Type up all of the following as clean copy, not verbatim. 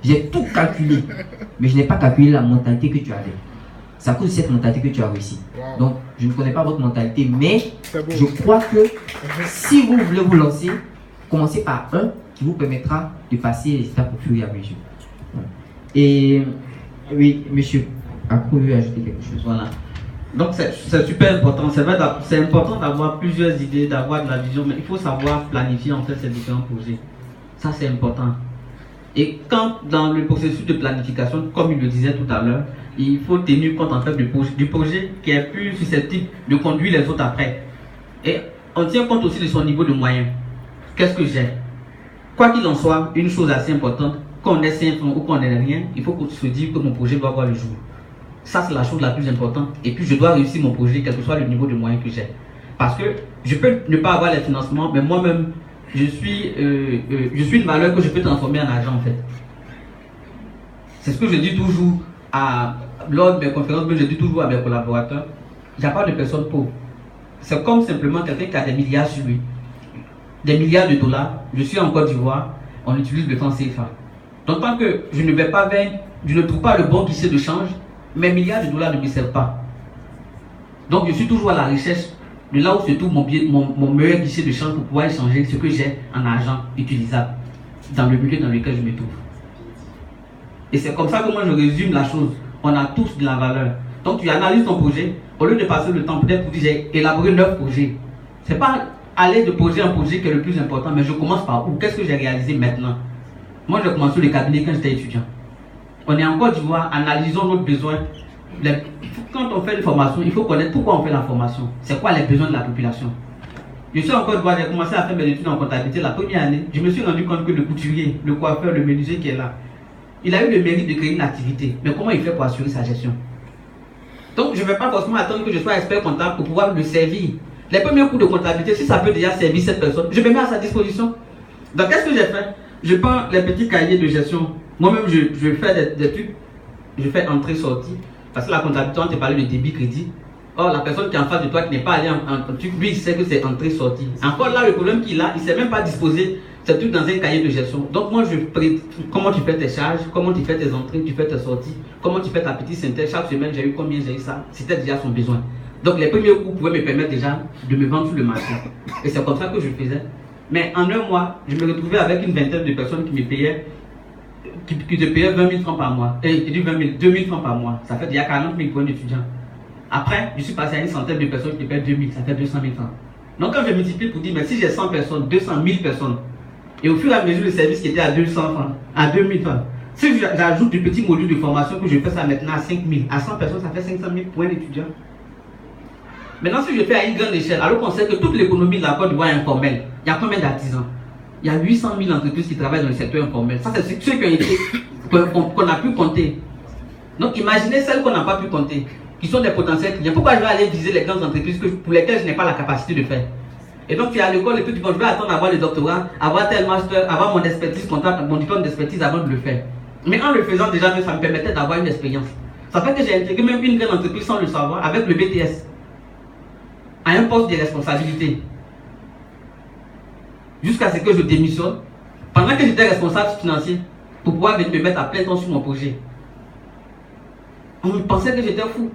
J'ai tout calculé, mais je n'ai pas calculé la mentalité que tu avais. C'est à cause de cette mentalité que tu as réussi. Donc, je ne connais pas votre mentalité, mais je crois que si vous voulez vous lancer, commencez par un qui vous permettra de passer les étapes au fur et à mesure. Et oui, monsieur, après vous voulez ajouter quelque chose. Voilà. Donc c'est super important. C'est vrai, c'est important d'avoir plusieurs idées, d'avoir de la vision, mais il faut savoir planifier en fait ces différents projets. Ça c'est important. Et quand dans le processus de planification, comme il le disait tout à l'heure, il faut tenir compte en fait du projet qui est plus susceptible de conduire les autres après. Et on tient compte aussi de son niveau de moyens. Qu'est-ce que j'ai? Quoi qu'il en soit, une chose assez importante, qu'on ait 5 francs ou qu'on ait rien, il faut qu'on se dise que mon projet doit voir le jour. Ça c'est la chose la plus importante. Et puis je dois réussir mon projet, quel que soit le niveau de moyens que j'ai. Parce que je peux ne pas avoir les financements, mais moi-même, je suis une valeur que je peux transformer en argent en fait. C'est ce que je dis toujours lors de mes conférences, mais je dis toujours à mes collaborateurs, il n'y a pas de personne pauvre. C'est comme simplement quelqu'un qui a des milliards sur lui. Des milliards de dollars. Je suis en Côte d'Ivoire, on utilise le franc CFA. Donc tant que je ne vais pas vers, je ne trouve pas le bon guichet de change, mes milliards de dollars ne me servent pas. Donc je suis toujours à la recherche de là où se trouve mon meilleur guichet de change pour pouvoir échanger ce que j'ai en argent utilisable dans le milieu dans lequel je me trouve. Et c'est comme ça que moi je résume la chose. On a tous de la valeur. Donc tu analyses ton projet, au lieu de passer le temps peut-être pour dire j'ai élaboré 9 projets. C'est pas aller de projet en projet qui est le plus important, mais je commence par où? Qu'est-ce que j'ai réalisé maintenant? Moi j'ai commencé le cabinet quand j'étais étudiant. On est en Côte d'Ivoire, analysons nos besoins. Quand on fait une formation, il faut connaître pourquoi on fait la formation. C'est quoi les besoins de la population. Je suis en Côte d'Ivoire, j'ai commencé à faire mes études en comptabilité la première année. Je me suis rendu compte que le couturier, le coiffeur, le menuisier qui est là, il a eu le mérite de créer une activité. Mais comment il fait pour assurer sa gestion? Donc je ne vais pas forcément attendre que je sois expert comptable pour pouvoir le servir. Les premiers cours de comptabilité, si ça peut déjà servir cette personne, je me mets à sa disposition. Donc qu'est-ce que j'ai fait? Je prends les petits cahiers de gestion. Moi-même, je fais des trucs. Je fais entrée-sortie. Parce que la comptabilité, on te parle de débit-crédit. Or, la personne qui est en face de toi, qui n'est pas allée en truc, lui, il sait que c'est entrée-sortie. Encore là, le problème qu'il a, il ne sait même pas disposer ce truc dans un cahier de gestion. Donc, moi, comment tu fais tes charges, comment tu fais tes entrées, tu fais tes sorties, comment tu fais ta petite synthèse. Chaque semaine, j'ai eu combien, j'ai eu ça. C'était déjà son besoin. Donc, les premiers cours pouvaient me permettre déjà de me vendre sur le marché. Et c'est comme ça que je faisais. Mais en un mois, je me retrouvais avec une vingtaine de personnes qui me payaient. Qui te payait 20 000 francs par mois. Et qui dit 20 000, 2 000 francs par mois. Ça fait déjà 40 000 points d'étudiants. Après, je suis passé à une centaine de personnes qui payent 2 000, ça fait 200 000 francs. Donc quand je multiplie pour dire, mais si j'ai 100 personnes, 200 000 personnes, et au fur et à mesure le service qui était à 200 francs, à 2 000 francs, si j'ajoute du petit module de formation que je fais ça maintenant à 5 000, à 100 personnes, ça fait 500 000 points d'étudiants. Maintenant, si je fais à une grande échelle, alors qu'on sait que toute l'économie de la Côte d'Ivoire est informelle, il y a combien d'artisans? Il y a 800 000 entreprises qui travaillent dans le secteur informel. Ça, c'est ceux qui ont été, qu'on a pu compter. Donc, imaginez celles qu'on n'a pas pu compter, qui sont des potentiels clients. Pourquoi je vais aller viser les grandes entreprises pour lesquelles je n'ai pas la capacité de faire? Et donc, tu es à l'école et puis tu vas, je vais attendre d'avoir le doctorat, avoir tel master, avoir mon expertise comptable, mon diplôme d'expertise avant de le faire. Mais en le faisant déjà, ça me permettait d'avoir une expérience. Ça fait que j'ai intégré même une grande entreprise sans le savoir, avec le BTS, à un poste de responsabilité. Jusqu'à ce que je démissionne, pendant que j'étais responsable financier, pour pouvoir me mettre à plein temps sur mon projet. On pensait que j'étais fou.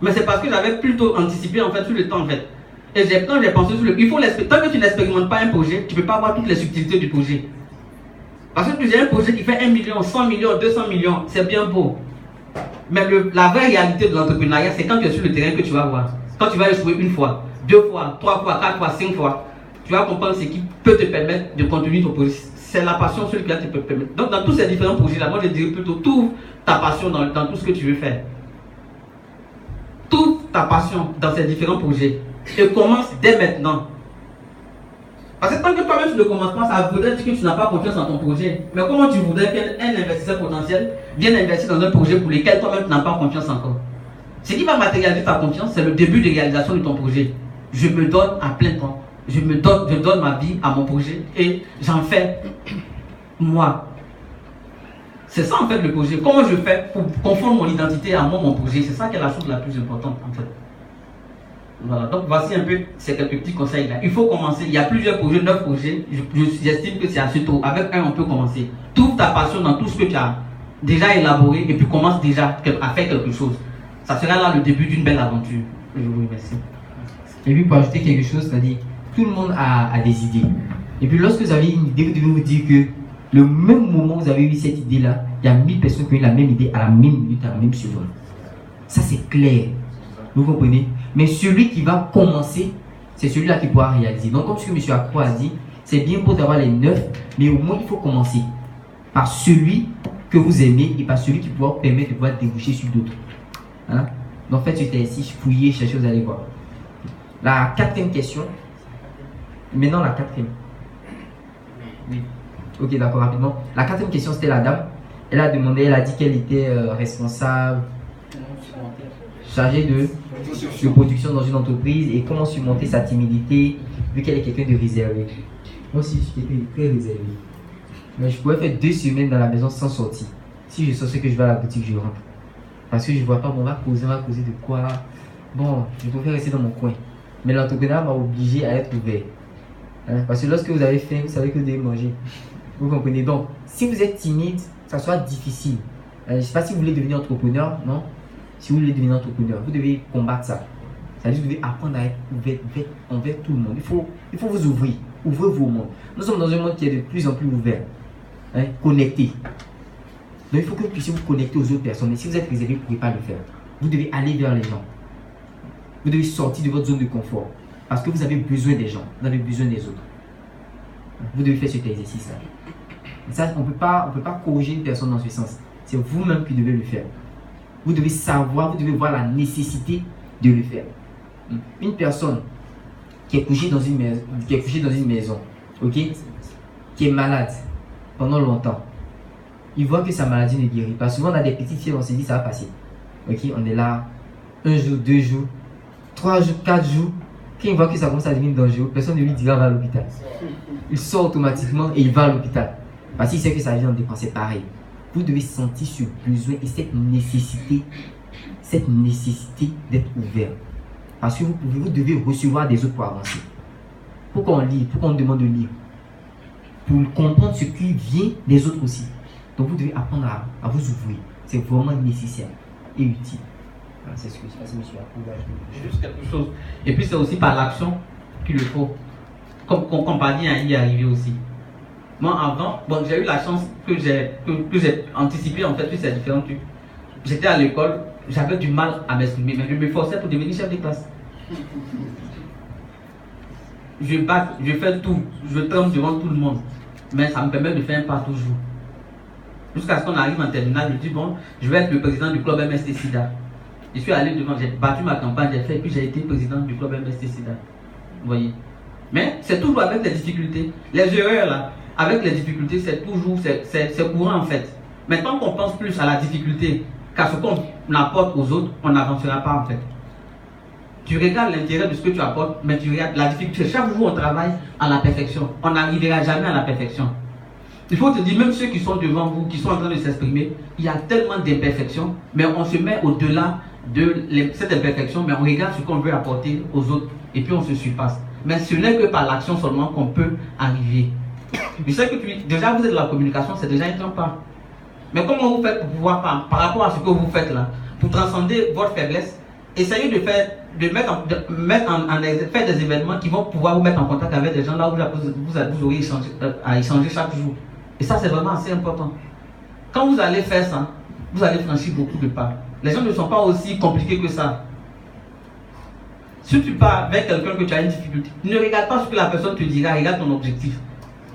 Mais c'est parce que j'avais plutôt anticipé en fait sur le temps en fait. Et quand j'ai pensé sur le... Tant que tu n'expérimentes pas un projet, tu ne peux pas avoir toutes les subtilités du projet. Parce que tu as un projet qui fait 1 million, 100 millions, 200 millions, c'est bien beau. Mais la vraie réalité de l'entrepreneuriat, c'est quand tu es sur le terrain que tu vas voir. Quand tu vas échouer une fois, 2 fois, 3 fois, 4 fois, 5 fois, tu vas comprendre ce qui peut te permettre de continuer ton projet. C'est la passion sur laquelle tu peux te permettre. Donc dans tous ces différents projets-là, moi je dirais plutôt trouve ta passion dans tout ce que tu veux faire. Trouve ta passion dans ces différents projets. Et commence dès maintenant. Parce que tant que toi-même tu ne commences pas, ça voudrait dire que tu n'as pas confiance en ton projet. Mais comment tu voudrais qu'un investisseur potentiel vienne investir dans un projet pour lequel toi-même tu n'as pas confiance encore? Ce qui va matérialiser ta confiance, c'est le début de réalisation de ton projet. Je me donne à plein temps. Je donne ma vie à mon projet et j'en fais moi. C'est ça en fait le projet. Comment je fais pour confondre mon identité à moi, mon projet? C'est ça qui est la chose la plus importante en fait. Voilà, donc voici un peu ces quelques petits conseils là. Il faut commencer, il y a plusieurs projets, 9 projets, j'estime que c'est assez tôt. Avec un, on peut commencer. Trouve ta passion dans tout ce que tu as déjà élaboré et puis commence déjà à faire quelque chose. Ça sera là le début d'une belle aventure. Je vous remercie. Et puis pour ajouter quelque chose, c'est-à-dire, tout le monde a des idées. Et puis lorsque vous avez une idée, vous devez vous dire que le même moment où vous avez eu cette idée-là, il y a 1000 personnes qui ont eu la même idée à la même minute, à la même seconde. Ça c'est clair. Vous comprenez? Mais celui qui va commencer, c'est celui-là qui pourra réaliser. Donc comme ce que M. Accro a dit, c'est bien beau d'avoir les 9, mais au moins il faut commencer par celui que vous aimez et par celui qui pourra permettre de pouvoir déboucher sur d'autres. Hein? Donc faites cet exercice, fouillez, cherchez, vous allez voir. La quatrième question. Maintenant la quatrième. Oui. Ok, d'accord, rapidement. La quatrième question, c'était la dame. Elle a demandé, elle a dit qu'elle était responsable, chargée de production dans une entreprise et comment surmonter sa timidité vu qu'elle est quelqu'un de réservé. Moi aussi, je suis quelqu'un de très réservé. Mais je pourrais faire 2 semaines dans la maison sans sortir. Si je sens que je vais à la boutique, je rentre. Parce que je ne vois pas, bon, on va causer de quoi. Bon, je préfère rester dans mon coin. Mais l'entrepreneur m'a obligé à être ouvert. Hein? Parce que lorsque vous avez faim, vous savez que vous devez manger. Vous comprenez? Donc, si vous êtes timide, ça sera difficile. Je ne sais pas si vous voulez devenir entrepreneur, non? Si vous voulez devenir entrepreneur, vous devez combattre ça. C'est-à-dire que vous devez apprendre à être ouvert envers tout le monde. Il faut vous ouvrir. Ouvrez vos mondes. Nous sommes dans un monde qui est de plus en plus ouvert. Hein? Connecté. Donc, il faut que vous puissiez vous connecter aux autres personnes. Et si vous êtes réservé, vous ne pouvez pas le faire. Vous devez aller vers les gens. Vous devez sortir de votre zone de confort. Parce que vous avez besoin des gens. Vous avez besoin des autres. Vous devez faire cet exercice-là. Ça, on ne peut pas corriger une personne dans ce sens. C'est vous-même qui devez le faire. Vous devez savoir, vous devez voir la nécessité de le faire. Une personne qui est couchée dans une maison, ok, qui est malade pendant longtemps, il voit que sa maladie ne guérit pas. Souvent, on a des petites fièvres, on se dit ça va passer. Ok, on est là, 1 jour, 2 jours, 3 jours, 4 jours. Quand il voit que ça commence à devenir dangereux, personne ne lui dira va à l'hôpital. Il sort automatiquement et il va à l'hôpital. Parce qu'il sait que sa vie en dépend, c'est pareil. Vous devez sentir ce besoin et cette nécessité d'être ouvert. Parce que vous devez recevoir des autres pour avancer. Pourquoi on lit? Pourquoi on demande de lire? Pour comprendre ce qui vient des autres aussi. Donc vous devez apprendre à vous ouvrir. C'est vraiment nécessaire et utile. Voilà, c'est ce que je sais, monsieur. Juste quelque chose. Et puis c'est aussi par l'action qu'il le faut. Comme compagnie à y arriver aussi. Moi avant, bon, j'ai eu la chance que j'ai anticipé en fait tous ces différents trucs. J'étais à l'école, j'avais du mal à m'exprimer, mais je me forçais pour devenir chef de classe. Je fais tout, je tremble devant tout le monde, mais ça me permet de faire un pas toujours. Jusqu'à ce qu'on arrive en terminale, je dis bon, je vais être le président du club MST SIDA. Je suis allé devant, j'ai battu ma campagne, j'ai fait, puis j'ai été président du club MST SIDA. Vous voyez? Mais c'est toujours avec les difficultés. Les erreurs là, avec les difficultés, c'est toujours, c'est courant en fait. Mais tant qu'on pense plus à la difficulté qu'à ce qu'on apporte aux autres, on n'avancera pas en fait. Tu regardes l'intérêt de ce que tu apportes, mais tu regardes la difficulté. Chaque jour on travaille à la perfection. On n'arrivera jamais à la perfection. Il faut te dire, même ceux qui sont devant vous, qui sont en train de s'exprimer, il y a tellement d'imperfections, mais on se met au-delà de cette imperfection, mais on regarde ce qu'on veut apporter aux autres, et puis on se surpasse. Mais ce n'est que par l'action seulement qu'on peut arriver. Je sais que déjà vous êtes de la communication, c'est déjà un grand pas. Mais comment vous faites pour pouvoir, par rapport à ce que vous faites là, pour transcender votre faiblesse, essayez de faire des événements qui vont pouvoir vous mettre en contact avec des gens là où vous aurez à échanger chaque jour. Et ça, c'est vraiment assez important. Quand vous allez faire ça, vous allez franchir beaucoup de pas. Les gens ne sont pas aussi compliqués que ça. Si tu pars avec quelqu'un que tu as une difficulté, ne regarde pas ce que la personne te dira, regarde ton objectif.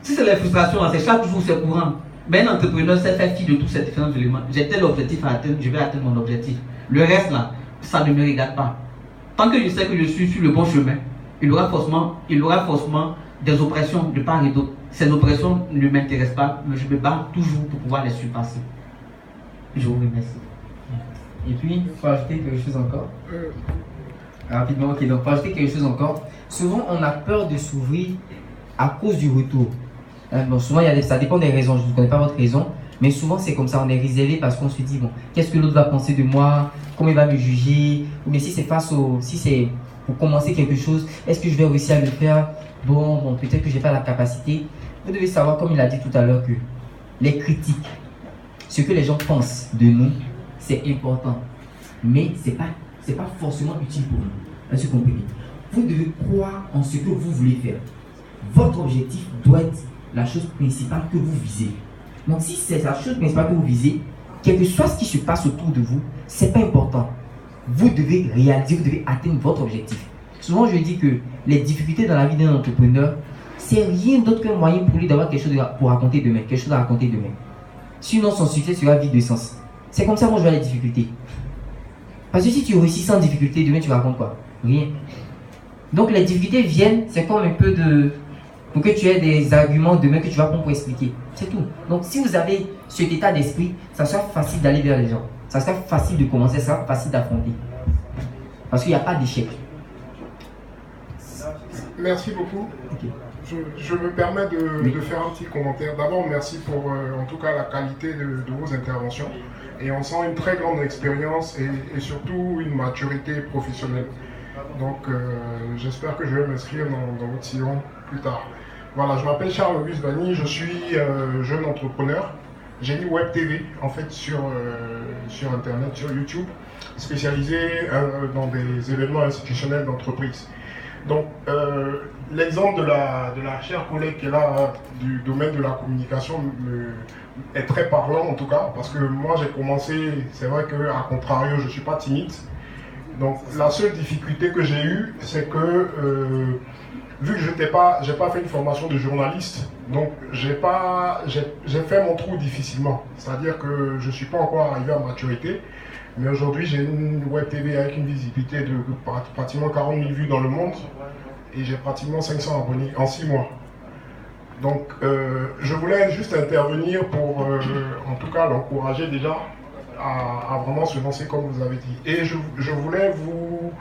Si c'est les frustrations, c'est chaque jour, c'est courant. Mais un entrepreneur sait faire fi de tous ces différents éléments. J'ai tel objectif à atteindre, je vais atteindre mon objectif. Le reste là, ça ne me regarde pas. Tant que je sais que je suis sur le bon chemin, il y aura forcément des oppressions de part et d'autre. Ces oppressions ne m'intéressent pas, mais je me bats toujours pour pouvoir les surpasser. Je vous remercie. Et puis, il faut ajouter quelque chose encore. Rapidement, ok, donc pour ajouter quelque chose encore. Souvent, on a peur de s'ouvrir à cause du retour. Bon, souvent, ça dépend des raisons, je ne connais pas votre raison, mais souvent c'est comme ça, on est réservé parce qu'on se dit, bon, qu'est-ce que l'autre va penser de moi, comment il va me juger, ou bien si c'est pour commencer quelque chose. Est-ce que je vais réussir à le faire? Bon, peut-être que je n'ai pas la capacité. Vous devez savoir, comme il a dit tout à l'heure, que les critiques, ce que les gens pensent de nous, c'est important. Mais ce n'est pas forcément utile pour nous. Est-ce que vous comprenez? Vous devez croire en ce que vous voulez faire. Votre objectif doit être la chose principale que vous visez. Donc si c'est la chose principale que vous visez, quel que soit ce qui se passe autour de vous, ce n'est pas important. Vous devez réaliser, vous devez atteindre votre objectif. Souvent, je dis que les difficultés dans la vie d'un entrepreneur, c'est rien d'autre qu'un moyen pour lui d'avoir quelque chose pour raconter demain, quelque chose à raconter demain. Sinon, son succès sera vide de sens. C'est comme ça que moi je vois les difficultés. Parce que si tu réussis sans difficulté, demain tu racontes quoi? Rien. Donc les difficultés viennent, c'est comme un peu de... pour que tu aies des arguments demain que tu vas prendre pour expliquer. C'est tout. Donc si vous avez cet état d'esprit, ça sera facile d'aller vers les gens. Ça sera facile de commencer, ça sera facile d'affronter. Parce qu'il n'y a pas d'échec. Merci beaucoup. Okay. Je me permets de faire un petit commentaire. D'abord, merci pour en tout cas la qualité de vos interventions. Et on sent une très grande expérience et surtout une maturité professionnelle. Donc j'espère que je vais m'inscrire dans votre sillon plus tard. Voilà, je m'appelle Charles-Auguste Vanny, je suis jeune entrepreneur. J'ai mis Web TV en fait sur Internet, sur YouTube, spécialisé dans des événements institutionnels d'entreprise. Donc l'exemple de la chère collègue qui est là du domaine de la communication est très parlant en tout cas, parce que moi j'ai commencé, c'est vrai qu'à contrario je ne suis pas timide. Donc la seule difficulté que j'ai eue, c'est que vu que je n'ai pas fait une formation de journaliste, donc j'ai fait mon trou difficilement. C'est-à-dire que je ne suis pas encore arrivé à maturité, mais aujourd'hui j'ai une web TV avec une visibilité de pratiquement 40 000 vues dans le monde et j'ai pratiquement 500 abonnés en 6 mois. Donc je voulais juste intervenir pour en tout cas l'encourager déjà à vraiment se lancer comme vous avez dit. Et je voulais vous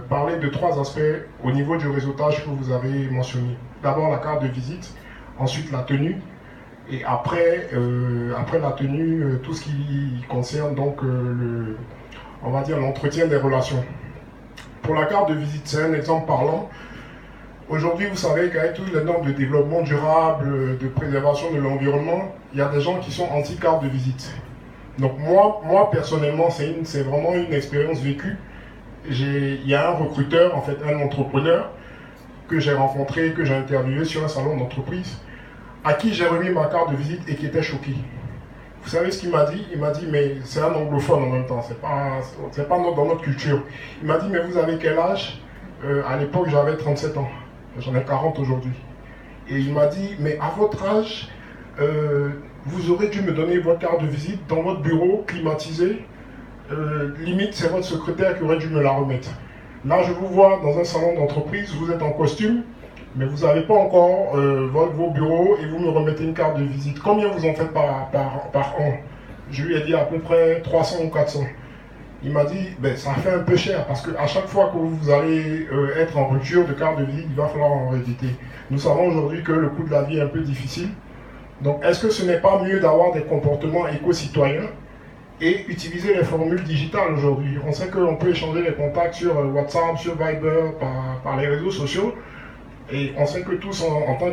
parler de 3 aspects au niveau du réseautage que vous avez mentionné. D'abord la carte de visite, ensuite la tenue, et après la tenue, tout ce qui concerne donc on va dire l'entretien des relations. Pour la carte de visite, c'est un exemple parlant. Aujourd'hui, vous savez qu'avec toutes les normes de développement durable, de préservation de l'environnement, il y a des gens qui sont anti-carte de visite. Donc moi personnellement, c'est vraiment une expérience vécue. Il y a un recruteur, en fait un entrepreneur, que j'ai rencontré, que j'ai interviewé sur un salon d'entreprise, à qui j'ai remis ma carte de visite et qui était choqué. Vous savez ce qu'il m'a dit? Il m'a dit, mais c'est un anglophone en même temps, c'est pas dans notre culture. Il m'a dit, mais vous avez quel âge? À l'époque, j'avais 37 ans. J'en ai 40 aujourd'hui. Et il m'a dit, mais à votre âge, vous aurez dû me donner votre carte de visite dans votre bureau climatisé. Limite, c'est votre secrétaire qui aurait dû me la remettre. Là, je vous vois dans un salon d'entreprise, vous êtes en costume, mais vous n'avez pas encore vos bureaux et vous me remettez une carte de visite. Combien vous en faites par an? Je lui ai dit à peu près 300 ou 400. Il m'a dit, ben, ça fait un peu cher parce qu'à chaque fois que vous allez être en rupture de carte de visite, il va falloir en rééditer. Nous savons aujourd'hui que le coût de la vie est un peu difficile. Donc, est-ce que ce n'est pas mieux d'avoir des comportements éco-citoyens et utiliser les formules digitales aujourd'hui? On sait qu'on peut échanger les contacts sur WhatsApp, sur Viber, par les réseaux sociaux. Et on sait que tous, en tant que